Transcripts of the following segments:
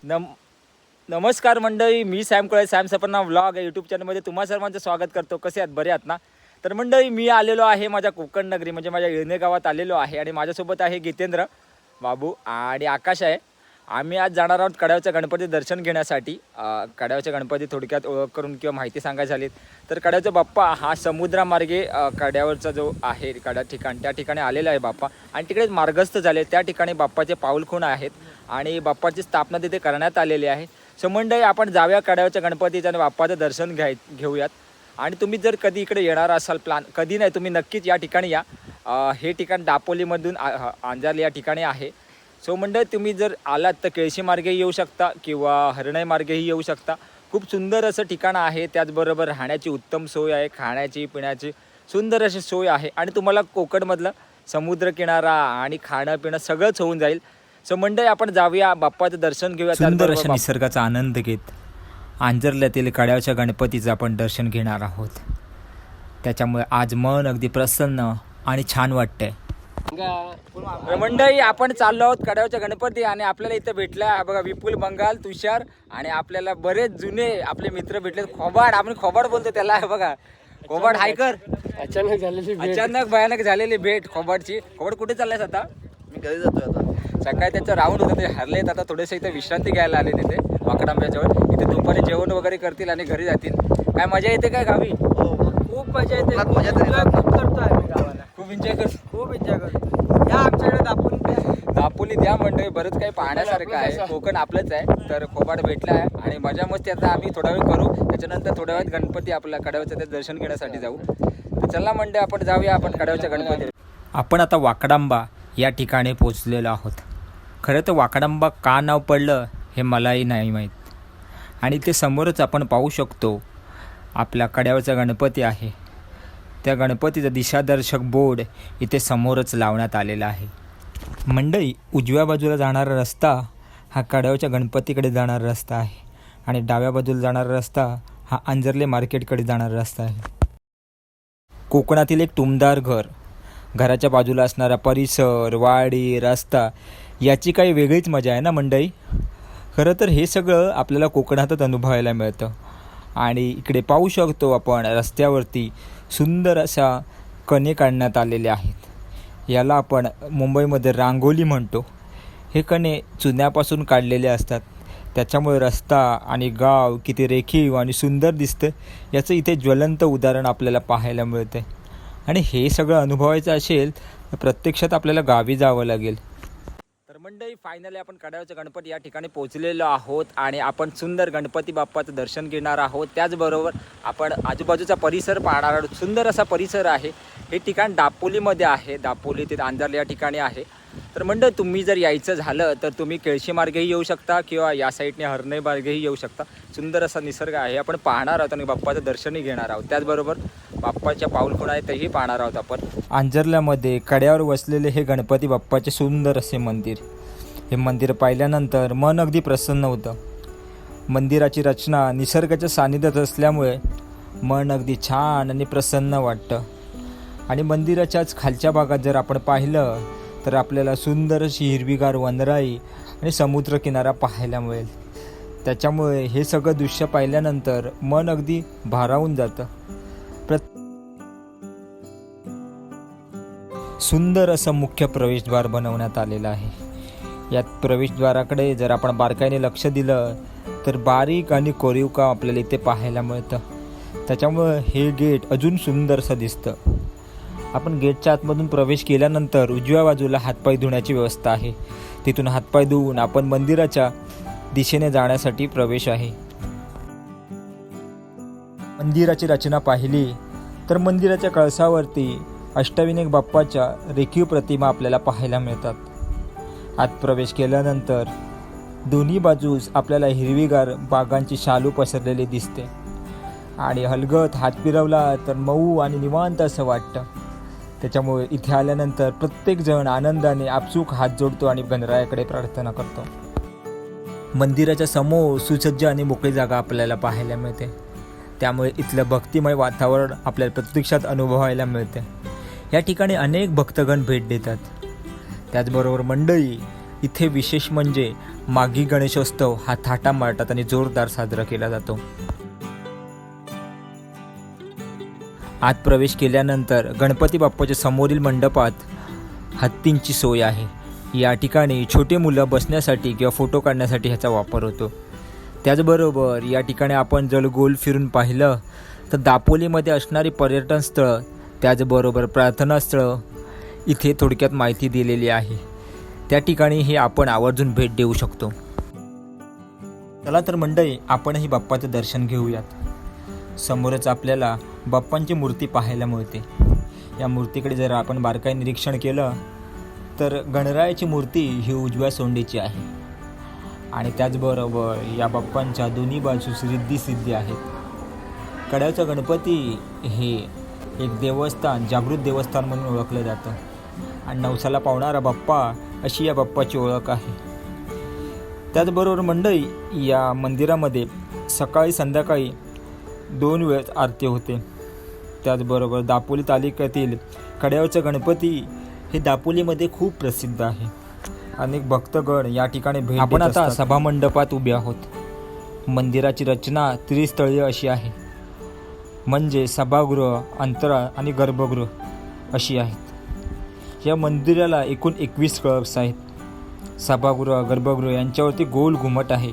नमस्कार मंडळी, मी सॅम कळे, सॅम सपना व्लॉग या यूट्यूब चॅनलमध्ये तुम्हा सर्वांचं स्वागत करतो. कसे आहात? बरे आहात ना? तर मंडळी, मी आलेलो आहे माझ्या कोकण नगरी म्हणजे माझ्या येळणे गावात आलेलो आहे आणि माझ्यासोबत आहे जितेंद्र बाबू आणि आकाश आहे. आम्ही आज जाणार आहोत कड्यावच्या गणपती दर्शन घेण्यासाठी. कड्यावच्या गणपती थोडक्यात ओळख करून किंवा माहिती सांगायची झाली तर कड्यावचा बाप्पा हा समुद्रामार्गे कड्यावरचा जो आहे कड्या ठिकाण त्या ठिकाणी आलेला आहे बाप्पा आणि तिकडे मार्गस्थ झाले. त्या ठिकाणी बाप्पाचे पाऊलखुण आहेत आणि बाप्पाची स्थापना तिथे करण्यात आलेली आहे. सो मंडळी, आपण जाऊया कड्यावच्या गणपतीचं आणि बाप्पाचं दर्शन घेऊयात. आणि तुम्ही जर कधी इकडे येणार असाल, कधी नाही तुम्ही नक्कीच या ठिकाणी या. हे ठिकाण दापोलीमधून अंजारली या ठिकाणी आहे. सो मंडळी, तुम्ही जर आलात तर केळशी मार्गेही येऊ शकता किंवा हरणई मार्गेही येऊ शकता. खूप सुंदर असं ठिकाण आहे. त्याचबरोबर राहण्याची उत्तम सोय आहे, खाण्याची पिण्याची सुंदर अशी सोय आहे आणि तुम्हाला कोकणमधलं समुद्रकिनारा आणि खाणं पिणं सगळंच होऊन जाईल. सो मंडळी, आपण जाऊया, बाप्पाचं दर्शन घेऊया. सुंदर अशा निसर्गाचा आनंद घेत अंजरल्यातील कड्यावच्या गणपतीचं आपण दर्शन घेणार आहोत. त्याच्यामुळे आज मन अगदी प्रसन्न आणि छान वाटतंय. मंडळी, आपण चाललो आहोत कड्यावच्या गणपती आणि आपल्याला इथं भेटला बघा विपुल बंगाल, तुषार आणि आपल्याला बरेच जुने आपले मित्र भेटले. खोबाड, आपण खोबाड बोलतो त्याला. बघा खोबाड, हायकर. अचानक भयानक झालेली भेट खोबाडची. खोबाड, कुठे चाललायस आता? मी घरी जातोय आता. सकाळी त्यांचं राऊंड होतं, ते हरलेत. आता थोडेसे इथे विश्रांती घ्यायला आले तिथे वाकडांब्याच्यावर. इथे दुपारी जेवण वगैरे करतील आणि घरी जातील. काय मजा येते काय गावी? खूप मजा येते. खूप करतोय आम्ही गावाला. खूप एन्जॉय करतो. खूप एन्जॉय करतो. या आमच्याकडे दापोली द्या मंडळी, बरंच काही पाहण्यासारखं आहे. कोकण आपलंच आहे. तर खोबाड भेटला आहे आणि मजा मस्ती आता आम्ही थोडा वेळ करू. त्याच्यानंतर थोड्या वेळात गणपती आपल्या कड्यावचं ते दर्शन घेण्यासाठी जाऊ. तर चला मंडळी, आपण जाऊया आपण कड्यावच्या गणपती. आपण आता वाकडांबा या ठिकाणी पोचलेलो आहोत. खरं तर वाकडांबा का नाव पडलं हे मलाही नाही माहीत. आणि ते समोरच आपण पाहू शकतो आपल्या कड्यावरचा गणपती आहे. त्या गणपतीचा दिशादर्शक बोर्ड इथे समोरच लावण्यात आलेला आहे. मंडई, उजव्या बाजूला जाणारा रस्ता हा कड्यावच्या गणपतीकडे जाणारा रस्ता आहे आणि डाव्या बाजूला जाणारा रस्ता हा अंजरले मार्केटकडे जाणारा रस्ता आहे. कोकणातील एक टुमदार घर, घराच्या बाजूला असणारा परिसर, वाडी, रस्ता याची काही वेगळीच मजा आहे ना मंडळी. खरं तर हे सगळं आपल्याला कोकणातच अनुभवायला मिळतं. आणि इकडे पाहू शकतो आपण रस्त्यावरती सुंदर अशा कणे काढण्यात आलेले आहेत. याला आपण मुंबईमध्ये रांगोली म्हणतो. हे कणे चुन्यापासून काढलेले असतात. त्याच्यामुळे रस्ता आणि गाव किती रेखीव आणि सुंदर दिसतं याचं इथे ज्वलंत उदाहरण आपल्याला पाहायला मिळतं. आणि हे सगळं अनुभवायचं असेल तर प्रत्यक्षात आपल्याला गावी जावं लागेल. तर मंडळी, फायनली आपण कड्यावच्या गणपती या ठिकाणी पोहोचलेलो आहोत आणि आपण सुंदर गणपती बाप्पाचं दर्शन घेणार आहोत. त्याचबरोबर आपण आजूबाजूचा परिसर पाहणार आहोत. सुंदर असा परिसर आहे. हे ठिकाण दापोलीमध्ये आहे. दापोली ते अंजारली या ठिकाणी आहे. तर मंडळ, तुम्ही जर यायचं झालं तर तुम्ही केळशी मार्गेही येऊ शकता किंवा या साईडने हरणई मार्गेही येऊ शकता. सुंदर असा निसर्ग आहे. आपण पाहणार आहोत आणि बाप्पाचं दर्शनही घेणार आहोत. त्याचबरोबर बाप्पाच्या पाऊलखुण आहे तेही पाहणार आहोत आपण. अंजरल्यामध्ये कड्यावर वसलेले हे गणपती बाप्पाचे सुंदर असे मंदिर. हे मंदिर पाहिल्यानंतर मन अगदी प्रसन्न होतं. मंदिराची रचना निसर्गाच्या सानिध्यात असल्यामुळे मन अगदी छान आणि प्रसन्न वाटतं. आणि मंदिराच्याच खालच्या भागात जर आपण पाहिलं तर आपल्याला सुंदर अशी हिरवीगार वनराई आणि समुद्रकिनारा पाहायला मिळेल. त्याच्यामुळे हे सगळं दृश्य पाहिल्यानंतर मन अगदी भारावून जातं. सुंदर असं मुख्य प्रवेशद्वार बनवण्यात आलेलं आहे. यात प्रवेशद्वाराकडे जर आपण बारकाईने लक्ष दिलं तर बारीक आणि कोरीव काम आपल्याला इथे पाहायला मिळतं. त्याच्यामुळं हे गेट अजून सुंदरसं दिसतं. आपण गेटच्या आतमधून प्रवेश केल्यानंतर उजव्या बाजूला हातपाय धुण्याची व्यवस्था आहे. तिथून हातपाय धुवून आपण मंदिराच्या दिशेने जाण्यासाठी प्रवेश आहे. मंदिराची रचना पाहिली तर मंदिराच्या कळसावरती अष्टविनायक बाप्पाच्या रेखीव प्रतिमा आपल्याला पाहायला मिळतात. आत प्रवेश केल्यानंतर दोन्ही बाजूस आपल्याला हिरवीगार बागांची शालू पसरलेली दिसते आणि हलगत हात फिरवला तर मऊ आणि निवांत असं वाटतं. त्याच्यामुळे इथे आल्यानंतर प्रत्येकजण आनंदाने आपसूक हात जोडतो आणि गणरायाकडे प्रार्थना करतो. मंदिराच्या समोर सुसज्ज आणि मोकळी जागा आपल्याला पाहायला मिळते. त्यामुळे इथलं भक्तिमय वातावरण आपल्याला प्रत्यक्षात अनुभवायला मिळते. या ठिकाणी अनेक भक्तगण भेट देतात. त्याचबरोबर मंडळी, इथे विशेष म्हणजे माघी गणेशोत्सव हा थाटामाटात आणि जोरदार साजरा केला जातो. आत प्रवेश केल्यानंतर गणपती बाप्पाच्या समोरील मंडपात हत्तींची सोय आहे. या ठिकाणी छोटे मुलं बसण्यासाठी किंवा फोटो काढण्यासाठी ह्याचा वापर होतो. त्याचबरोबर या ठिकाणी आपण जर गोल फिरून पाहिलं तर दापोलीमध्ये असणारी पर्यटन स्थळं त्याचबरोबर प्रार्थना स्थळं इथे थोडक्यात माहिती दिलेली आहे. त्या ठिकाणीही आपण आवर्जून भेट देऊ शकतो. चला तर मंडळी, आपणही बाप्पाचं दर्शन घेऊयात. समोरच आपल्याला बाप्पांची मूर्ती पाहायला मिळते. या मूर्तीकडे जर आपण बारकाईने निरीक्षण केलं तर गणरायाची मूर्ती ही उजव्या सोंडीची आहे आणि त्याचबरोबर या बाप्पांच्या दोन्ही बाजूस रिद्धी सिद्धी आहेत. कड्याचं गणपती हे एक देवस्थान, जागृत देवस्थान म्हणून ओळखलं जातं आणि नवसाला पावणारा बाप्पा अशी या बाप्पाची ओळख आहे. त्याचबरोबर मंडळी, या मंदिरामध्ये सकाळी संध्याकाळी 2 वेळेस आरती होते. त्याचबरोबर दापोली तालुक्यातील कड्यावरचं गणपती हे दापोलीमध्ये खूप प्रसिद्ध आहे. अनेक भक्तगण या ठिकाणी भेट आपण देत आता असतात. सभामंडपात उभे आहोत. मंदिराची रचना त्रिस्तळीय अशी आहे, म्हणजे सभागृह, अंतराळ आणि गर्भगृह अशी आहेत. या मंदिराला एकूण 21 कळस आहेत. सभागृह, गर्भगृह यांच्यावरती गोल घुमट आहे.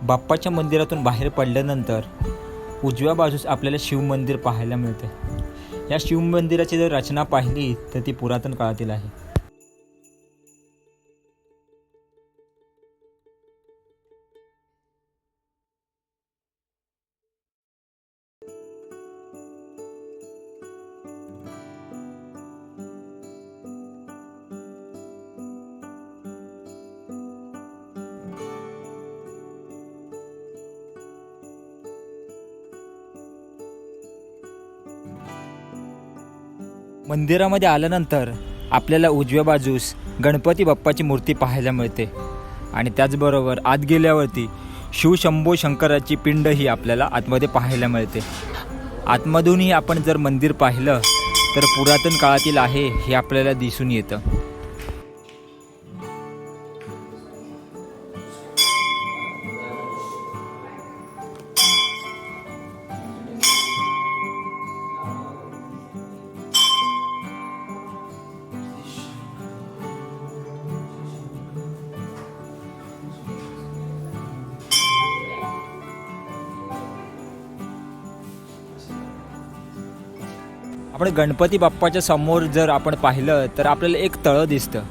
बाप्पाच्या मंदिरातून बाहेर पडल्यानंतर उजव्या बाजूस आपल्याला शिवमंदिर पाहायला मिळते. या शिवमंदिराची जर रचना पाहिली तर ती पुरातन काळातील आहे. मंदिरामध्ये आल्यानंतर आपल्याला उजव्या बाजूस गणपती बाप्पाची मूर्ती पाहायला मिळते आणि त्याचबरोबर आत गेल्यावरती शिवशंभो शंकराची पिंड ही आपल्याला आतमध्ये पाहायला मिळते. आतमधूनही आपण जर मंदिर पाहिलं तर पुरातन काळातील आहे हे आपल्याला दिसून येतं. आपण गणपती बाप्पाच्या समोर जर आपण पाहिलं तर आपल्याला एक तळं दिसतं.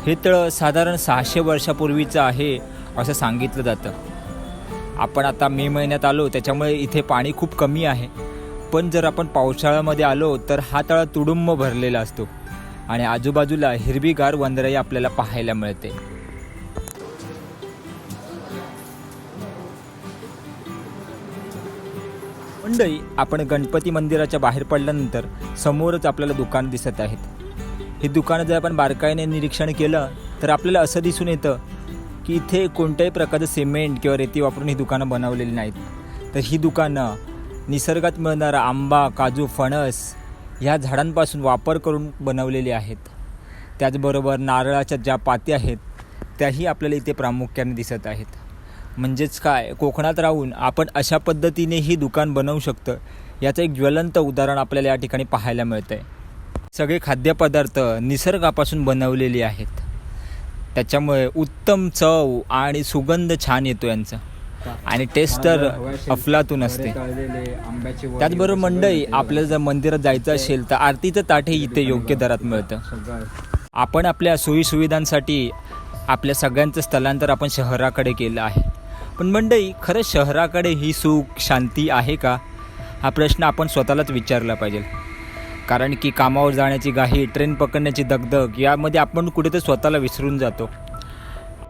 हे तळं साधारण 600 वर्षापूर्वीचं आहे असं सांगितलं जातं. आपण आता मे महिन्यात आलो त्याच्यामुळे इथे पाणी खूप कमी आहे, पण जर आपण पावसाळ्यामध्ये आलो तर हा तळा तुडुंब भरलेला असतो आणि आजूबाजूला हिरवीगार वनराई आपल्याला पाहायला मिळते. मंडळी, आपण गणपती मंदिराच्या बाहेर पडल्यानंतर समोरच आपल्याला दुकान दिसत आहेत. ही दुकानं जर आपण बारकाईने निरीक्षण केलं तर आपल्याला असं दिसून येतं की इथे कोणत्याही प्रकारचं सिमेंट किंवा रेती वापरून ही दुकानं बनवलेली नाहीत. तर ही दुकानं निसर्गात मिळणारा आंबा, काजू, फणस ह्या झाडांपासून वापर करून बनवलेली आहेत. त्याचबरोबर नारळाच्या ज्या पाती आहेत त्याही आपल्याला इथे प्रामुख्याने दिसत आहेत. म्हणजेच काय, कोकणात राहून आपण अशा पद्धतीने ही दुकान बनवू शकतं याचं एक ज्वलंत उदाहरण आपल्याला या ठिकाणी पाहायला मिळतं आहे. सगळे खाद्यपदार्थ निसर्गापासून बनवलेले आहेत, त्याच्यामुळे उत्तम चव आणि सुगंध छान येतो यांचा आणि टेस्ट तर अफलातून असते. त्याचबरोबर मंडळी, आपल्याला जर मंदिरात जायचं असेल तर आरतीचं ताटही इथे योग्य दरात मिळतं. आपण आपल्या सोयीसुविधांसाठी आपल्या सगळ्यांचं स्थलांतर आपण शहराकडे केलं आहे, पण मंडळी खरंच शहराकडे ही सुख शांती आहे का, हा प्रश्न आपण स्वतःलाच विचारला पाहिजे. कारण की कामावर जाण्याची घाई, ट्रेन पकडण्याची दगदग यामध्ये आपण कुठेतरी स्वतःला विसरून जातो.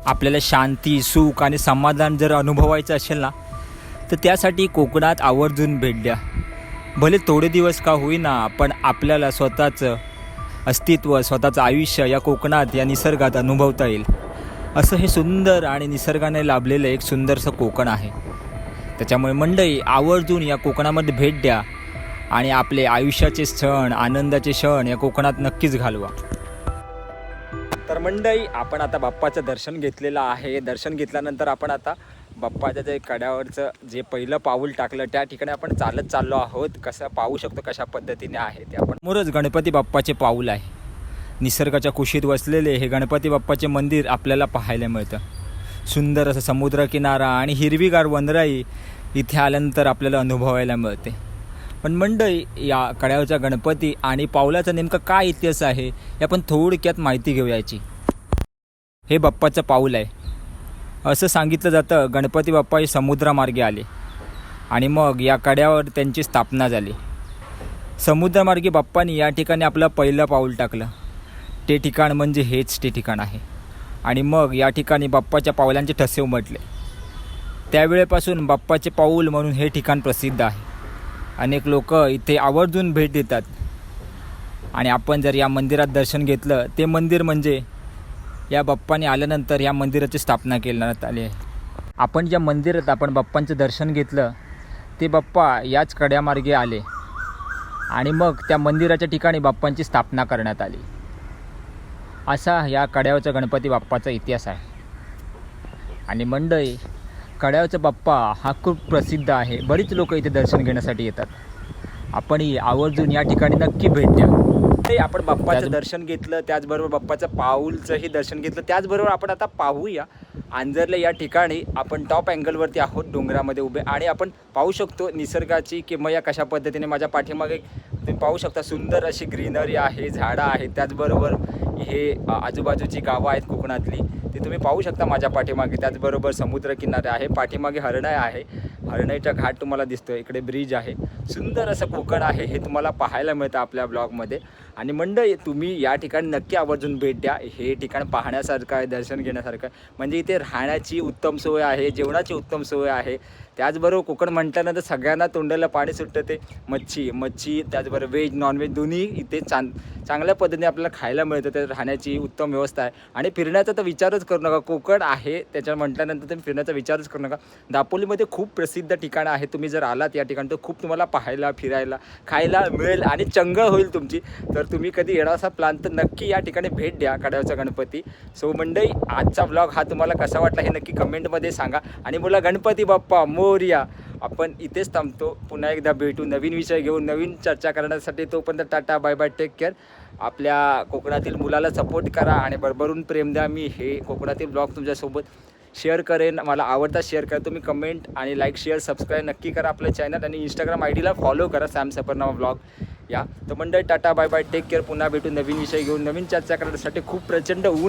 आपल्याला शांती, सुख आणि समाधान जर अनुभवायचं असेल ना तर त्यासाठी कोकणात आवर्जून भेट द्या. भले थोडे दिवस का होईना, पण आपल्याला स्वतःचं अस्तित्व, स्वतःचं आयुष्य या कोकणात, या निसर्गात अनुभवता येईल. असं हे सुंदर आणि निसर्गाने लाभलेलं एक सुंदरसं कोकण आहे. त्याच्यामुळे मंडळी आवर्जून या कोकणामध्ये भेट द्या आणि आपले आयुष्याचे क्षण, आनंदाचे क्षण या कोकणात नक्कीच घालवा. तर मंडळी आपण आता बाप्पाचं दर्शन घेतलेलं आहे. दर्शन घेतल्यानंतर आपण आता बाप्पाच्या जे कड्यावरचं जे पहिलं पाऊल टाकलं त्या ठिकाणी आपण चालत चाललो आहोत. कसं पाहू शकतो कशा पद्धतीने आहे ते आपण. समोरच गणपती बाप्पाचे पाऊल आहे. निसर्गाच्या कुशीत वसलेले हे गणपती बाप्पाचे मंदिर आपल्याला पाहायला मिळतं. सुंदर असं समुद्रकिनारा आणि हिरवीगार वनराई इथे आल्यानंतर आपल्याला अनुभवायला मिळते. पण मंडळी या कड्यावरचा गणपती आणि पावलाचा नेमका काय इतिहास आहे हे आपण थोडक्यात माहिती घेऊयाची. हे बाप्पाचं पाऊल आहे. असं सांगितलं जातं गणपती बाप्पा हे समुद्रामार्गे आले आणि मग या कड्यावर त्यांची स्थापना झाली. समुद्रमार्गी बाप्पानी या ठिकाणी आपलं पहिलं पाऊल टाकलं. ते ठिकाण म्हणजे हेच ते ठिकाण आहे. आणि मग या ठिकाणी बाप्पाच्या पावलांचे ठसे उमटले. त्यावेळेपासून बाप्पाचे पाऊल म्हणून हे ठिकाण प्रसिद्ध आहे. अनेक लोक इथे आवर्जून भेट देतात. आणि आपण जर या मंदिरात दर्शन घेतलं, ते मंदिर म्हणजे या बाप्पाने आल्यानंतर या मंदिराची स्थापना करण्यात आली आहे. आपण ज्या मंदिरात आपण बाप्पांचं दर्शन घेतलं ते बाप्पा याच कड्यामार्गे आले आणि मग त्या मंदिराच्या ठिकाणी बाप्पांची स्थापना करण्यात आली. असा या कड्यावरचा गणपती बाप्पाचा इतिहास आहे. आणि मंडळी कड्यावरचा बाप्पा हा खूप प्रसिद्ध आहे. बरीच लोक इथे दर्शन घेण्यासाठी येतात. आपणही आवर्जून या ठिकाणी नक्की भेट द्या. आपण बाप्पाचं दर्शन घेतलं, त्याचबरोबर बाप्पाचं पाऊलचंही दर्शन घेतलं. त्याचबरोबर आपण आता पाहूया आंजर्ले या ठिकाणी आपण टॉप अँगलवरती आहोत, डोंगरामध्ये उभे. आणि आपण पाहू शकतो निसर्गाची किमया कशा पद्धतीने. माझ्या पाठीमागे तुम्ही पाहू शकता सुंदर अशी ग्रीनरी आहे, झाडं आहेत. त्याचबरोबर हे आजूबाजूची गावं आहेत कोकणातली, ते तुम्ही पाहू शकता माझ्या पाठीमागे. त्याचबरोबर समुद्रकिनारे आहे, पाठीमागे हरणं आहे, हरणईचा घाट तुम्हाला दिसतो. इकडे ब्रिज आहे. सुंदर असं कोकण आहे, हे तुम्हाला पाहायला मिळतं आपल्या ब्लॉगमध्ये. आणि मंडळी तुम्ही या ठिकाणी नक्की आवर्जून भेट द्या. हे ठिकाण पाहण्यासारखं आहे, दर्शन घेण्यासारखं आहे. म्हणजे इथे राहण्याची उत्तम सोय आहे, जेवणाची उत्तम सोय आहे. त्याचबरोबर कोकण म्हटल्यानंतर सगळ्यांना तोंडाला पाणी सुटतं ते मच्छी त्याचबरोबर व्हेज नॉनव्हेज दोन्ही इथे चांगल्या पद्धतीने आपल्याला खायला मिळतं. त्या राहण्याची उत्तम व्यवस्था आहे. आणि फिरण्याचा तर विचारच करू नका. कोकण आहे त्याच्या म्हटल्यानंतर तुम्ही फिरण्याचा विचारच करू नका. दापोलीमध्ये खूप प्रसिद्ध ठिकाणं आहे. तुम्ही जर आलात या ठिकाणी तर खूप तुम्हाला पाहायला, फिरायला, खायला मिळेल आणि चंगळ होईल तुमची. तर तुम्ही कधी येणार असा प्लॅन तर नक्की या ठिकाणी भेट द्या कड्यावरचा गणपती. सो मंडळी आजचा ब्लॉग हा तुम्हाला कसा वाटला हे नक्की कमेंटमध्ये सांगा. आणि बोला गणपती बाप्पा मोरया. आपण इथेच थांबतो. पुन्हा एकदा भेटू नवीन विषय घेऊन, नवीन चर्चा करण्यासाठी. तोपर्यंत tata, bye bye, take care. आपल्या कोकणातील मुलाला सपोर्ट करा आणि भरभरून प्रेम द्या. मी हे कोकणातील ब्लॉग तुमच्यासोबत शेअर करेन. मला आवडता शेअर करा. तुम्ही कमेंट आणि लाईक, शेअर, सबस्क्राईब नक्की करा आपलं चॅनल. आणि इंस्टाग्राम आयडीला फॉलो करा सॅम सफरनामा ब्लॉग या. तर मंडळी tata, bye bye, take care. पुन्हा भेटू नवीन विषय घेऊन, नवीन चर्चा करण्यासाठी. खूप प्रचंड ऊन